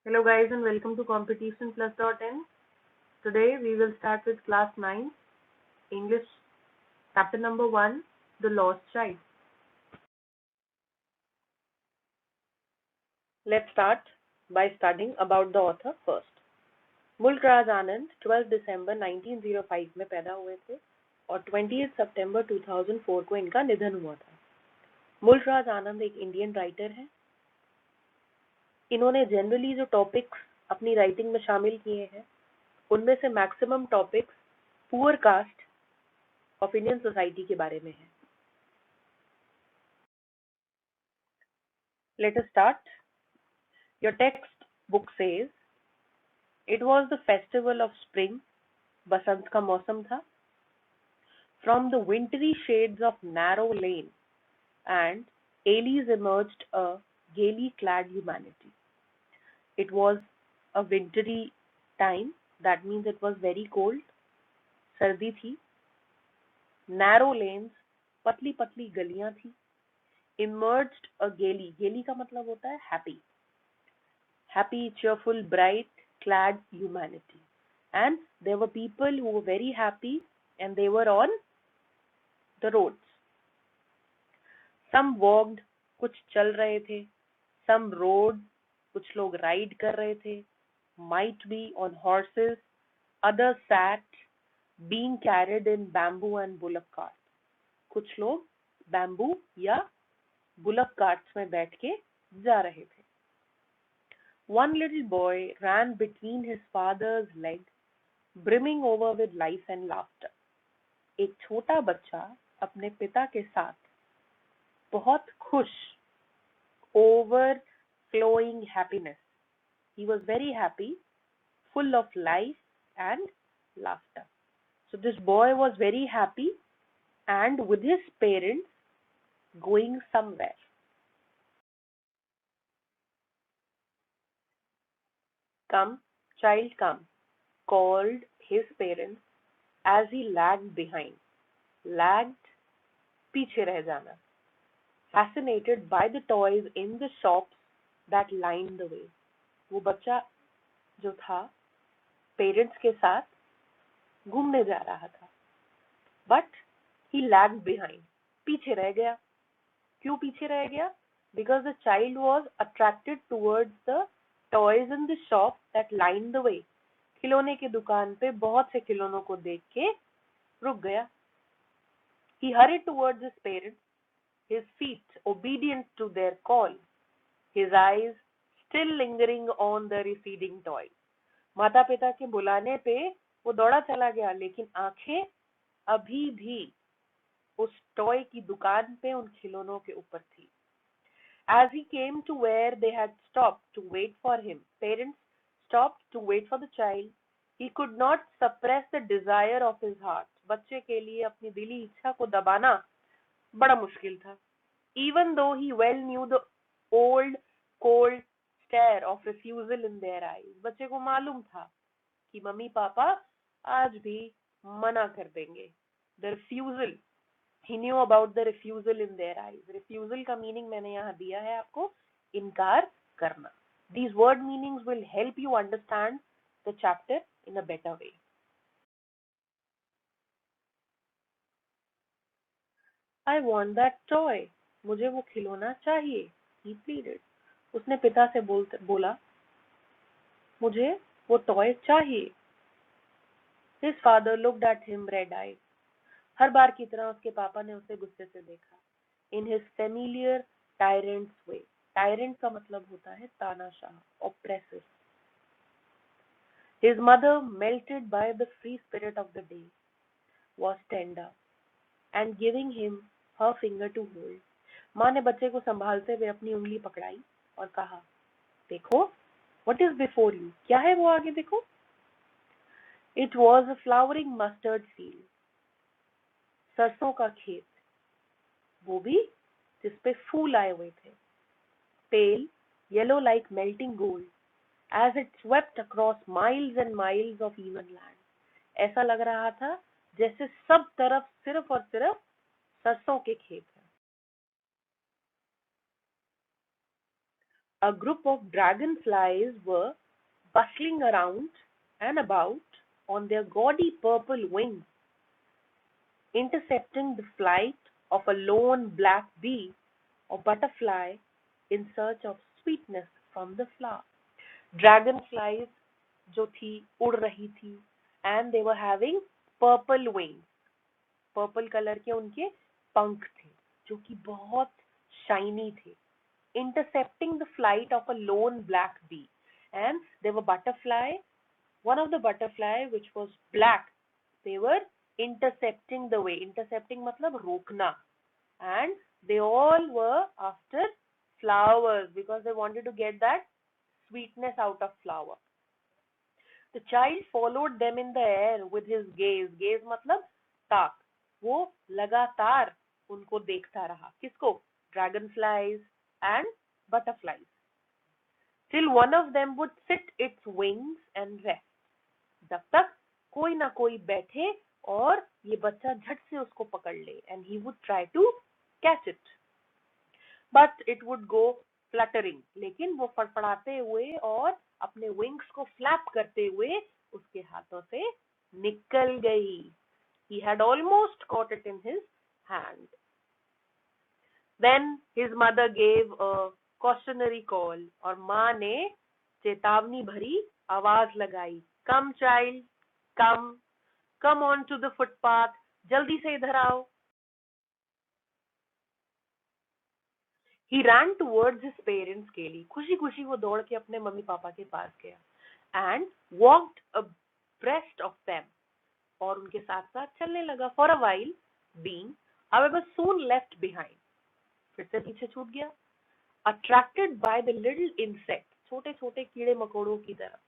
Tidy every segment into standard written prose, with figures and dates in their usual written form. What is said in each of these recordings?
Hello guys and welcome to competitionplus.in. Today we will start with class 9, English, chapter number 1, The Lost Child. Let's start by studying about the author first. मुल्क राज आनंद 12 दिसंबर 1905 में पैदा हुए थे और 20 सितंबर 2004 को इनका निधन हुआ था। मुल्क राज आनंद एक इंडियन राइटर हैं। इन्होंने जनरली जो टॉपिक्स अपनी राइटिंग में शामिल किए हैं उनमें से maximum topics poor caste of Indian society के बारे में है। Let us start. Your text book says it was the festival of spring. बसंत का मौसम था. From the wintry shades of narrow lane and alleys emerged a gaily clad humanity. It was a wintry time. That means it was very cold. सर्दी थी. Narrow lanes, पतली पतली गलियां थी. Emerged a gaily का मतलब होता है happy, cheerful, bright, clad humanity. And there were people who were very happy and they were on the roads. Some walked, कुछ चल रहे थे. Some rode, कुछ लोग ride कर रहे थे. Might be on horses. Others sat, being carried in bamboo and bullock carts. कुछ लोग bamboo या bullock carts में बैठ के जा रहे थे. One little boy ran between his father's legs, brimming over with life and laughter. एक छोटा बच्चा अपने पिता के साथ बहुत खुश, overflowing happiness. He was very happy, full of life and laughter. So this boy was very happy and with his parents going somewhere. Come, child, come, called his parents as he lagged behind. Lagged, पीछे रह जाना. Fascinated by the toys in the shops that lined the way. वो बच्चा जो था parents के साथ घूमने जा रहा था. But he lagged behind. पीछे रह गया. क्यों पीछे रह गया? Because the child was attracted towards the toys in the shop that lined the way. खिलौने की दुकान पे बहुत से खिलौनों को देख के रुक गया. He hurried towards his parents, his feet obedient to their call, his eyes still lingering on the receding toy. माता पिता के बुलाने पे वो दौड़ा चला गया, लेकिन आंखें अभी भी उस टॉय की दुकान पे उन खिलौनों के ऊपर थी. As he came to where they had stopped to wait for him, parents stopped to wait for the child. He could not suppress the desire of his heart. बच्चे के लिए अपनी दिली इच्छा को दबाना बड़ा मुश्किल था. Even though he well knew the old cold stare of refusal in their eyes. बच्चे को मालूम था कि मम्मी पापा आज भी मना कर देंगे. The refusal. He knew about the refusal in their eyes. Refusal का meaning मैंने यहाँ दिया है आपको, इनकार करना. These word meanings will help you understand the chapter in a better way. I want that toy. मुझे वो खिलौना चाहिए. He pleaded. उसने पिता से बोला, मुझे वो टॉय चाहिए. His father looked at him red-eyed. हर बार की तरह उसके पापा ने उसे गुस्से से देखा. In his familiar tyrant's way. Tyrant का मतलब होता है तानाशाह, oppressive. His mother, melted by the free spirit of the day, was tender and giving him her finger to hold. माँ ने बच्चे को संभालते हुए अपनी उंगली पकड़ाई और कहा, देखो, what is before you? क्या है वो आगे देखो? It was a flowering mustard field. सरसों का खेत, वो भी जिसपे फूल आए हुए थे. Pale, yellow like melting gold, as it swept across miles and miles of even land. ऐसा लग रहा था जैसे सब तरफ सिर्फ और सिर्फ सरसों के खेत हैं. A group of dragonflies were bustling around and about on their gaudy purple wings, intercepting the flight of a lone black bee or butterfly in search of sweetness from the flower. Dragonflies जो थी उड़ रही थी and they were having purple wings. Purple colour के उनके पंख थे जो कि बहुत शाइनी थे. Intercepting the flight of a lone black bee, and there were butterfly, one of the butterfly which was black, they were intercepting the way. Intercepting matlab rokna, and they all were after flowers because they wanted to get that sweetness out of flower. The child followed them in the air with his gaze. Gaze matlab ताक. वो लगातार उनको देखता रहा. किसको? Dragonflies and butterflies. Till one of them would sit its wings and rest. जब तक कोई ना कोई बैठे और ये बच्चा झट से उसको पकड़ ले. And he would try to catch it. But it would go fluttering. लेकिन वो फड़फड़ाते हुए और अपने wings को flap करते हुए उसके हाथों से निकल गई. He had almost caught it in his hand. Then his mother gave a cautionary call और माँ ने चेतावनी भरी आवाज लगाई. Come child, come on to the footpath. जल्दी से इधर आओ. He ran towards his parents gaily. खुशी खुशी वो दौड़ के अपने मम्मी पापा के पास गया. And walked abreast of them. और उनके साथ साथ चलने लगा. For a while, being, however, soon left behind. फिर से पीछे छूट गया. Attracted by the little insect, छोटे छोटे कीड़े मकोड़ों की तरह,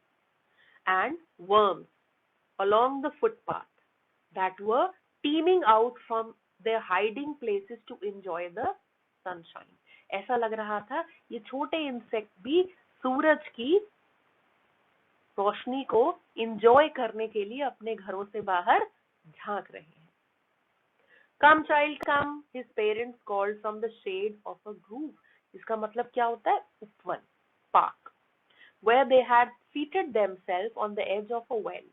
and worms along the footpath that were teeming out from their hiding places to enjoy the sunshine. ऐसा लग रहा था ये छोटे इंसेक्ट भी सूरज की रोशनी को एंजॉय करने के लिए अपने घरों से बाहर झांक रहे हैं. Come child come, his parents called from the shade of a grove. इसका मतलब क्या होता है? उपवन, park, where they had seated themselves on the edge of a well.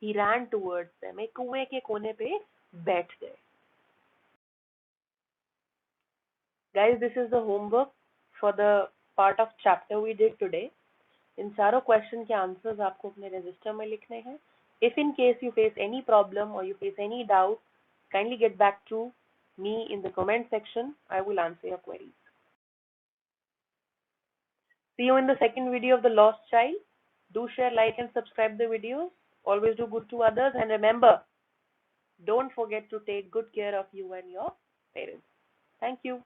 He ran towards them. एक कुएं के कोने पे बैठ गए. Guys, this is the homework for the part of chapter we did today. इन चारों क्वेश्चन के आंसर्स आपको अपने रजिस्टर में लिखने हैं. If in case you face any problem or you face any doubt, kindly get back to me in the comment section. I will answer your queries. See you in the second video of The Lost Child. Do share, like and subscribe the videos. Always do good to others, and remember, don't forget to take good care of you and your parents. Thank you.